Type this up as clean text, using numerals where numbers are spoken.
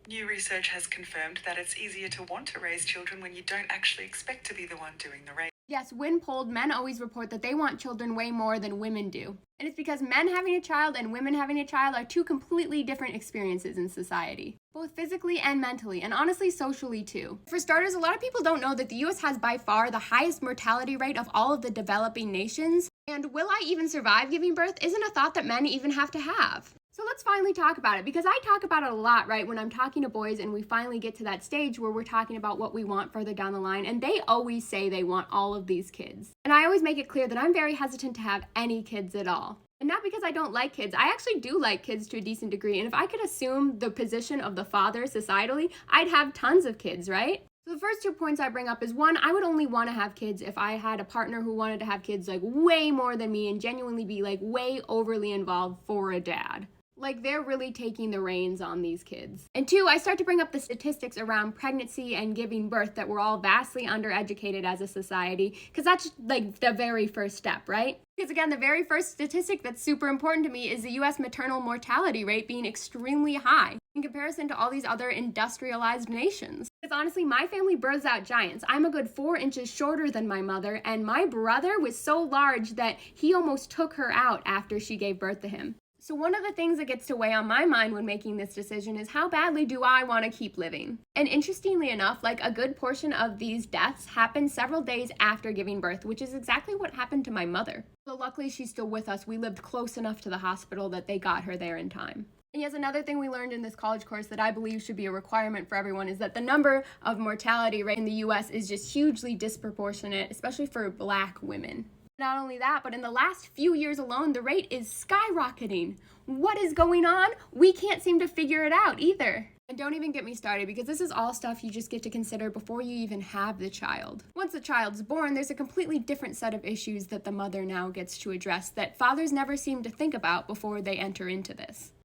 New research has confirmed that it's easier to want to raise children when you don't actually expect to be the one doing the raising. Yes, when polled, men always report that they want children way more than women do. And it's because men having a child and women having a child are two completely different experiences in society, both physically and mentally, and honestly socially too. For starters, a lot of people don't know that the US has by far the highest mortality rate of all of the developing nations, and will I even survive giving birth isn't a thought that men even have to have. So let's finally talk about it, because I talk about it a lot, right, when I'm talking to boys and we finally get to that stage where we're talking about what we want further down the line, and they always say they want all of these kids. And I always make it clear that I'm very hesitant to have any kids at all. And not because I don't like kids. I actually do like kids to a decent degree, and if I could assume the position of the father societally, I'd have tons of kids, right? So the first 2 points I bring up is, one, I would only want to have kids if I had a partner who wanted to have kids like way more than me and genuinely be like way overly involved for a dad. Like, they're really taking the reins on these kids. And two, I start to bring up the statistics around pregnancy and giving birth that we're all vastly undereducated as a society, because that's like the very first step, right? Because again, the very first statistic that's super important to me is the US maternal mortality rate being extremely high in comparison to all these other industrialized nations. Because honestly, my family births out giants. I'm a good 4 inches shorter than my mother, and my brother was so large that he almost took her out after she gave birth to him. So one of the things that gets to weigh on my mind when making this decision is, how badly do I want to keep living? And interestingly enough, like, a good portion of these deaths happen several days after giving birth, which is exactly what happened to my mother. So luckily she's still with us. We lived close enough to the hospital that they got her there in time. And yes, another thing we learned in this college course that I believe should be a requirement for everyone is that the number of mortality rate in the US is just hugely disproportionate, especially for Black women. Not only that, but in the last few years alone, the rate is skyrocketing. What is going on? We can't seem to figure it out either. And don't even get me started, because this is all stuff you just get to consider before you even have the child. Once the child's born, there's a completely different set of issues that the mother now gets to address that fathers never seem to think about before they enter into this.